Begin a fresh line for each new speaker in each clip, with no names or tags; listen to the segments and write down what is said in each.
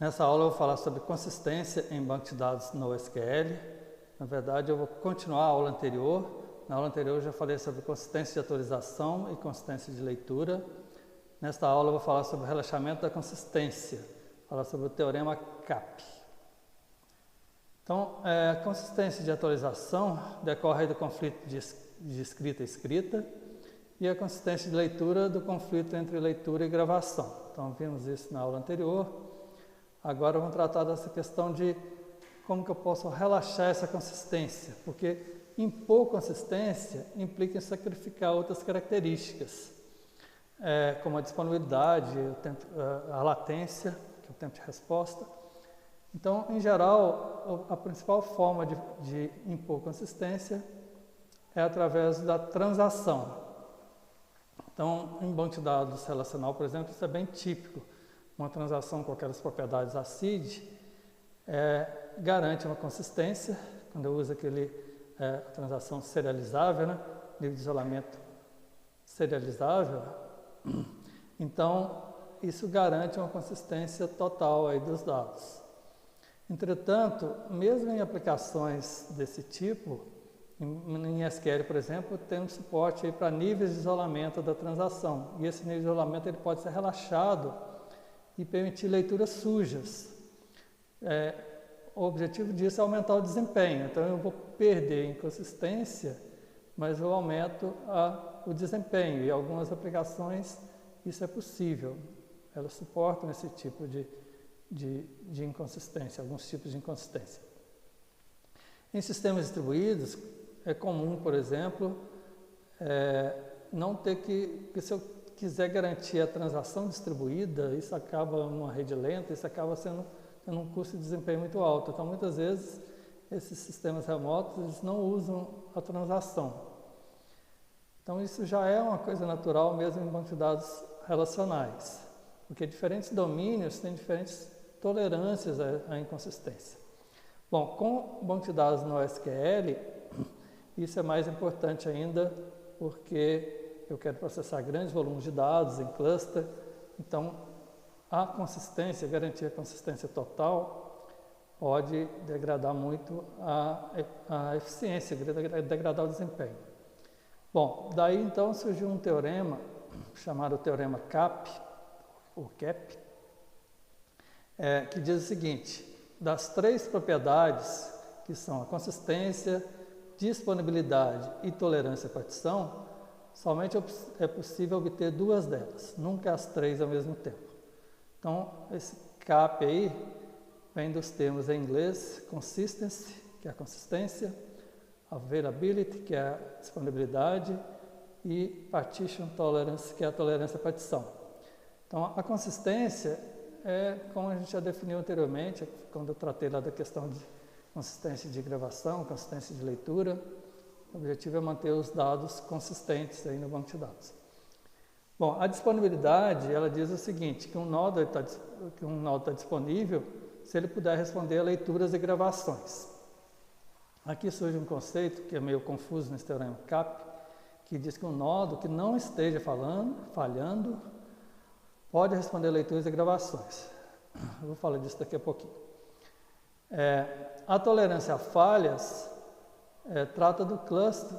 Nessa aula eu vou falar sobre consistência em banco de dados no SQL. Na verdade, eu vou continuar a aula anterior. Na aula anterior eu já falei sobre consistência de atualização e consistência de leitura. Nesta aula eu vou falar sobre o relaxamento da consistência, falar sobre o teorema CAP. Então, a consistência de atualização decorre do conflito de escrita e escrita, e a consistência de leitura do conflito entre leitura e gravação. Então, vimos isso na aula anterior. Agora vamos tratar dessa questão de como que eu posso relaxar essa consistência, porque impor consistência implica em sacrificar outras características, como a disponibilidade, a latência, que é o tempo de resposta. Então, em geral, a principal forma de impor consistência é através da transação. Então, em banco de dados relacional, por exemplo, isso é bem típico. Uma transação com aquelas propriedades ACID garante uma consistência, quando eu uso a transação serializável, né? Nível de isolamento serializável. Então, isso garante uma consistência total aí dos dados. Entretanto, mesmo em aplicações desse tipo, em SQL, por exemplo, temos suporte para níveis de isolamento da transação. E esse nível de isolamento ele pode ser relaxado e permitir leituras sujas. O objetivo disso é aumentar o desempenho. Então, eu vou perder em consistência, mas eu aumento o desempenho. E em algumas aplicações isso é possível. Elas suportam esse tipo de inconsistência, alguns tipos de inconsistência. Em sistemas distribuídos, é comum, por exemplo, não ter que se eu quiser garantir a transação distribuída, isso acaba numa rede lenta, isso acaba tendo um custo de desempenho muito alto. Então, muitas vezes, esses sistemas remotos eles não usam a transação. Então, isso já é uma coisa natural mesmo em banco de dados relacionais, porque diferentes domínios têm diferentes tolerâncias à inconsistência. Bom, com banco de dados no SQL, isso é mais importante ainda, porque eu quero processar grandes volumes de dados em cluster, então a consistência, garantir a consistência total, pode degradar muito a eficiência, degradar o desempenho. Bom, daí então surgiu um teorema, chamado teorema CAP, ou CAP, que diz o seguinte: das três propriedades, que são a consistência, disponibilidade e tolerância à partição, somente é possível obter duas delas, nunca as três ao mesmo tempo. Então, esse CAP aí vem dos termos em inglês: consistency, que é a consistência, availability, que é a disponibilidade, e partition tolerance, que é a tolerância à partição. Então, a consistência é, como a gente já definiu anteriormente, quando eu tratei lá da questão de consistência de gravação, consistência de leitura. O objetivo é manter os dados consistentes aí no banco de dados. Bom, a disponibilidade, ela diz o seguinte, que um nodo está disponível se ele puder responder a leituras e gravações. Aqui surge um conceito que é meio confuso nesse teorema CAP, que diz que um nodo que não esteja falhando pode responder leituras e gravações. Eu vou falar disso daqui a pouquinho. A tolerância a falhas trata do cluster,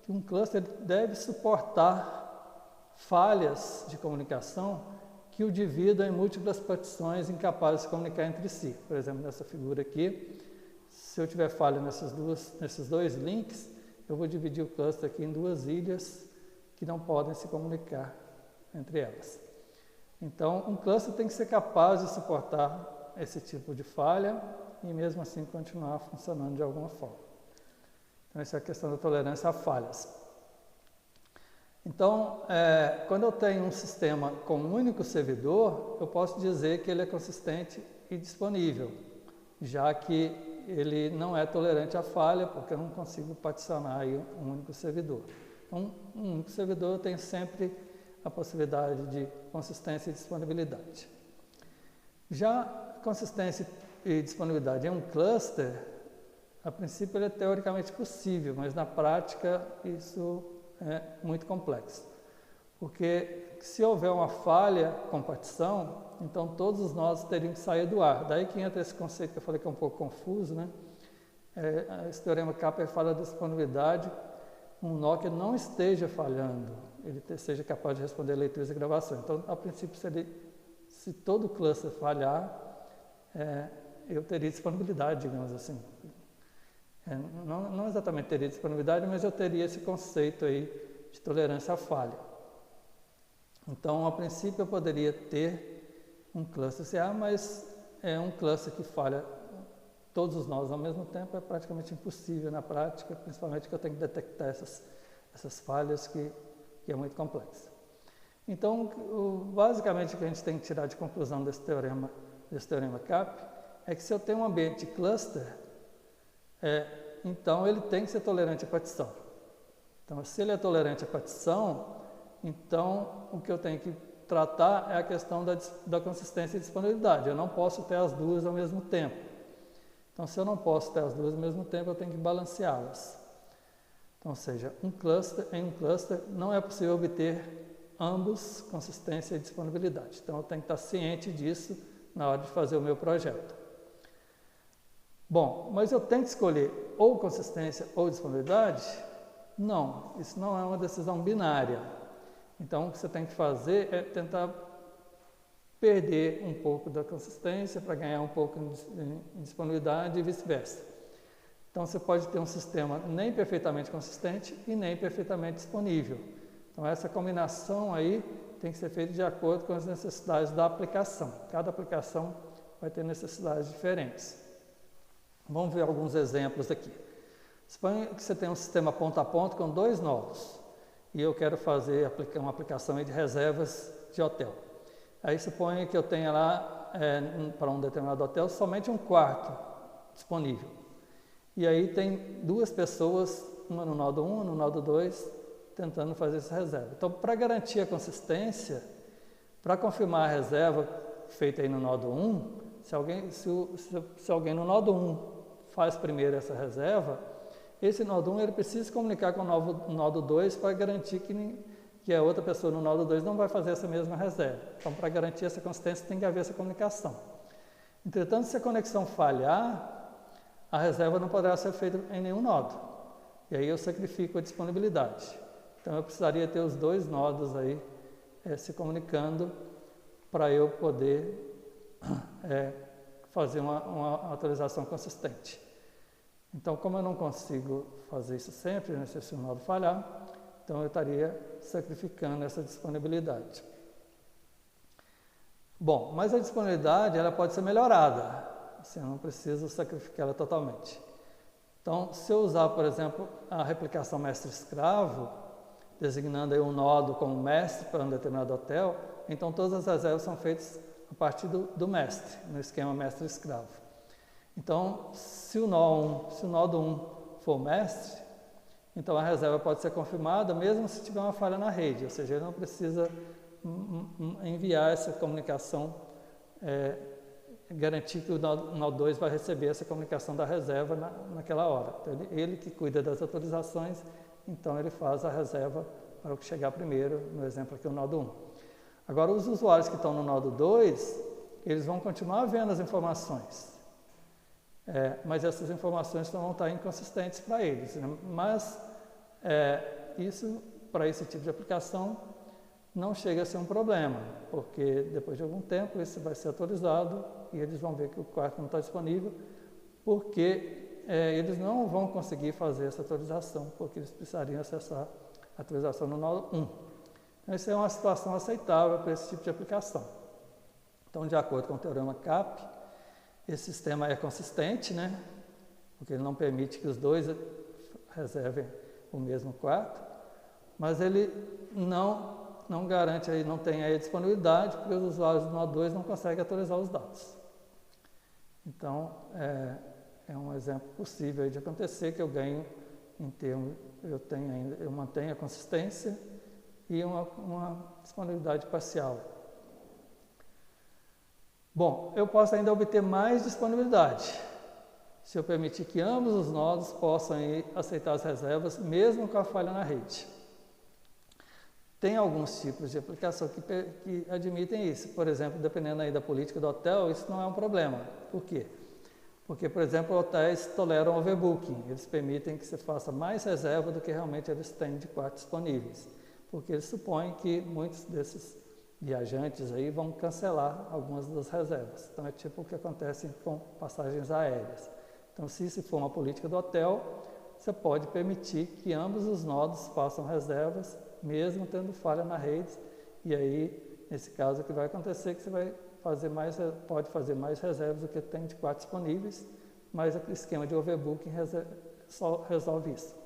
que um cluster deve suportar falhas de comunicação que o dividam em múltiplas partições incapazes de comunicar entre si. Por exemplo, nessa figura aqui, se eu tiver falha nesses dois links, eu vou dividir o cluster aqui em duas ilhas que não podem se comunicar entre elas. Então, um cluster tem que ser capaz de suportar esse tipo de falha e mesmo assim continuar funcionando de alguma forma. Então, essa é a questão da tolerância a falhas. Então, quando eu tenho um sistema com um único servidor, eu posso dizer que ele é consistente e disponível, já que ele não é tolerante à falha, porque eu não consigo particionar aí um único servidor. Então, um único servidor tem sempre a possibilidade de consistência e disponibilidade. Já consistência e disponibilidade em um cluster, a princípio ele é teoricamente possível, mas na prática isso é muito complexo. Porque se houver uma falha com partição, então todos os nós teriam que sair do ar. Daí que entra esse conceito que eu falei que é um pouco confuso, né? Esse teorema Capper fala da disponibilidade, um nó que não esteja falhando, ele seja capaz de responder leituras e gravações. Então, a princípio, se todo o cluster falhar, eu teria disponibilidade, digamos assim. Não exatamente teria disponibilidade, mas eu teria esse conceito aí de tolerância à falha. Então, a princípio, eu poderia ter um cluster CA, mas é um cluster que falha todos os nós ao mesmo tempo, é praticamente impossível na prática, principalmente que eu tenho que detectar essas falhas que é muito complexo. Então, basicamente, o que a gente tem que tirar de conclusão desse teorema CAP é que se eu tenho um ambiente cluster, então ele tem que ser tolerante à partição. Então, se ele é tolerante à partição, então o que eu tenho que tratar é a questão da consistência e disponibilidade. Eu não posso ter as duas ao mesmo tempo. Então, se eu não posso ter as duas ao mesmo tempo, eu tenho que balanceá-las. Então, ou seja, em um cluster não é possível obter ambos consistência e disponibilidade. Então, eu tenho que estar ciente disso na hora de fazer o meu projeto. Bom, mas eu tenho que escolher ou consistência ou disponibilidade? Não, isso não é uma decisão binária. Então, o que você tem que fazer é tentar perder um pouco da consistência para ganhar um pouco de disponibilidade e vice-versa. Então, você pode ter um sistema nem perfeitamente consistente e nem perfeitamente disponível. Então, essa combinação aí tem que ser feita de acordo com as necessidades da aplicação. Cada aplicação vai ter necessidades diferentes. Vamos ver alguns exemplos aqui. Suponha que você tem um sistema ponto a ponto com 2 nodos e eu quero fazer uma aplicação aí de reservas de hotel. Aí suponha que eu tenha lá, para um determinado hotel, somente um quarto disponível. E aí tem 2 pessoas, uma no nodo 1, no nodo 2, tentando fazer essa reserva. Então, para garantir a consistência, para confirmar a reserva feita aí no nodo 1, se alguém no nodo 1 faz primeiro essa reserva, esse nodo 1 ele precisa se comunicar com o nodo 2 para garantir que a outra pessoa no nodo 2 não vai fazer essa mesma reserva. Então, para garantir essa consistência, tem que haver essa comunicação. Entretanto, se a conexão falhar, a reserva não poderá ser feita em nenhum nodo. E aí eu sacrifico a disponibilidade. Então, eu precisaria ter os 2 nodos aí se comunicando para eu poder fazer uma atualização consistente. Então, como eu não consigo fazer isso sempre, né, se o nodo falhar, então eu estaria sacrificando essa disponibilidade. Bom, mas a disponibilidade ela pode ser melhorada, assim, eu não preciso sacrificá-la totalmente. Então, se eu usar, por exemplo, a replicação mestre-escravo, designando aí um nodo como mestre para um determinado hotel, então todas as reservas são feitas a partir do mestre, no esquema mestre-escravo. Então, se o nodo 1 for mestre, então a reserva pode ser confirmada mesmo se tiver uma falha na rede, ou seja, ele não precisa enviar essa comunicação, garantir que o nodo 2 vai receber essa comunicação da reserva naquela hora. Então, ele que cuida das atualizações, então ele faz a reserva para o que chegar primeiro, no exemplo aqui o nodo 1. Agora, os usuários que estão no nodo 2, eles vão continuar vendo as informações. Mas essas informações vão estar inconsistentes para eles. Né? Mas isso, para esse tipo de aplicação, não chega a ser um problema, porque depois de algum tempo isso vai ser atualizado e eles vão ver que o quarto não está disponível, porque eles não vão conseguir fazer essa atualização, porque eles precisariam acessar a atualização no nodo 1. Então, isso é uma situação aceitável para esse tipo de aplicação. Então, de acordo com o teorema CAP, esse sistema é consistente, né? Porque ele não permite que os 2 reservem o mesmo quarto, mas ele não garante, não tem aí a disponibilidade, porque os usuários do nodo 2 não conseguem atualizar os dados. Então, é um exemplo possível de acontecer que eu ganho em termos, eu mantenho a consistência e uma disponibilidade parcial. Bom, eu posso ainda obter mais disponibilidade, se eu permitir que ambos os nodos possam aceitar as reservas, mesmo com a falha na rede. tem alguns tipos de aplicação que admitem isso. Por exemplo, dependendo aí da política do hotel, isso não é um problema. Por quê? Porque, por exemplo, hotéis toleram overbooking. Eles permitem que você faça mais reserva do que realmente eles têm de quartos disponíveis. Porque eles supõem que muitos desses viajantes aí vão cancelar algumas das reservas. Então, é tipo o que acontece com passagens aéreas. Então, se isso for uma política do hotel, você pode permitir que ambos os nodos façam reservas, mesmo tendo falha na rede. E aí, nesse caso, o que vai acontecer é que você pode fazer mais reservas do que tem de quartos disponíveis, mas o esquema de overbooking resolve isso.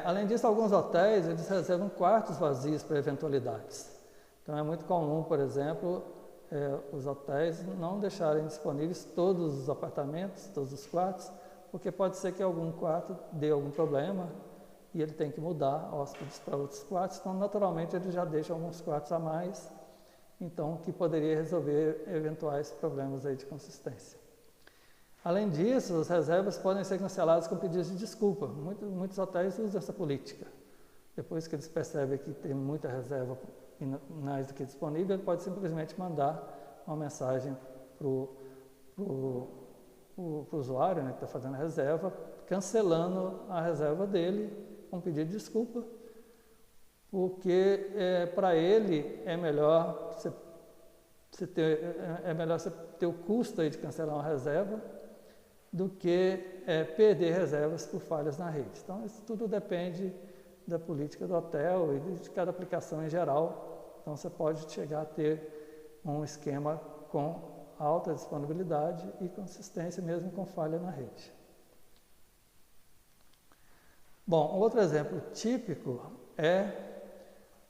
Além disso, alguns hotéis eles reservam quartos vazios para eventualidades. Então, é muito comum, por exemplo, os hotéis não deixarem disponíveis todos os apartamentos, todos os quartos, porque pode ser que algum quarto dê algum problema e ele tem que mudar hóspedes para outros quartos, então naturalmente ele já deixa alguns quartos a mais, então que poderia resolver eventuais problemas aí de consistência. Além disso, as reservas podem ser canceladas com pedidos de desculpa. Muitos hotéis usam essa política. Depois que eles percebem que tem muita reserva mais do que disponível, ele pode simplesmente mandar uma mensagem para o usuário, né, que está fazendo a reserva, cancelando a reserva dele com pedido de desculpa, porque para ele é melhor você ter o custo aí de cancelar uma reserva do que perder reservas por falhas na rede. Então, isso tudo depende da política do hotel e de cada aplicação em geral. Então, você pode chegar a ter um esquema com alta disponibilidade e consistência, mesmo com falha na rede. Bom, outro exemplo típico é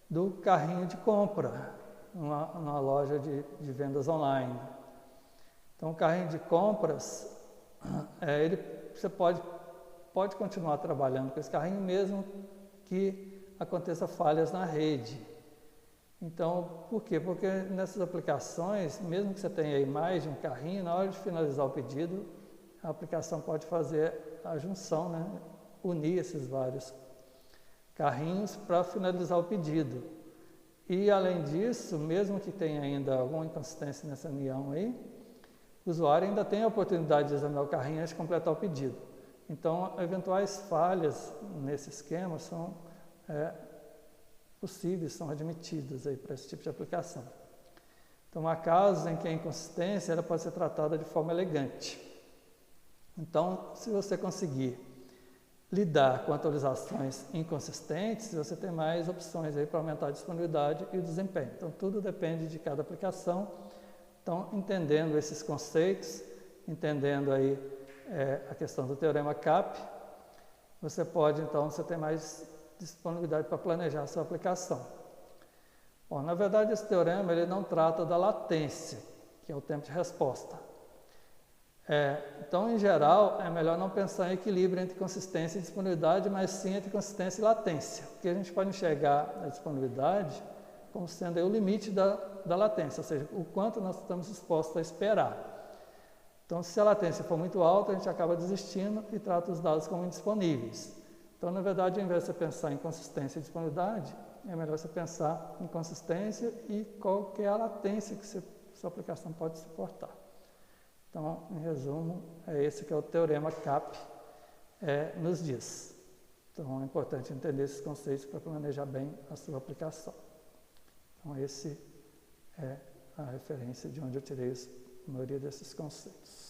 do carrinho de compra, numa loja de vendas online. Então, o carrinho de compras, você pode continuar trabalhando com esse carrinho mesmo que aconteça falhas na rede. Então, por quê? Porque nessas aplicações, mesmo que você tenha aí mais de um carrinho, na hora de finalizar o pedido, a aplicação pode fazer a junção, né? Unir esses vários carrinhos para finalizar o pedido. E, além disso, mesmo que tenha ainda alguma inconsistência nessa união aí, o usuário ainda tem a oportunidade de examinar o carrinho antes de completar o pedido. Então, eventuais falhas nesse esquema são possíveis, são admitidas aí para esse tipo de aplicação. Então, há casos em que a inconsistência ela pode ser tratada de forma elegante. Então, se você conseguir lidar com atualizações inconsistentes, você tem mais opções aí para aumentar a disponibilidade e o desempenho. Então, tudo depende de cada aplicação. Então, entendendo esses conceitos, entendendo aí a questão do teorema CAP, você pode, então, você tem mais disponibilidade para planejar a sua aplicação. Bom, na verdade, esse teorema ele não trata da latência, que é o tempo de resposta. Então, em geral, é melhor não pensar em equilíbrio entre consistência e disponibilidade, mas sim entre consistência e latência, porque a gente pode enxergar a disponibilidade como sendo aí o limite da latência, ou seja, o quanto nós estamos dispostos a esperar. Então, se a latência for muito alta, a gente acaba desistindo e trata os dados como indisponíveis. Então, na verdade, ao invés de você pensar em consistência e disponibilidade, é melhor você pensar em consistência e qual que é a latência que sua aplicação pode suportar. Então, em resumo, é esse que é o teorema CAP nos diz. Então, é importante entender esses conceitos para planejar bem a sua aplicação. Então, esse é a referência de onde eu tirei a maioria desses conceitos.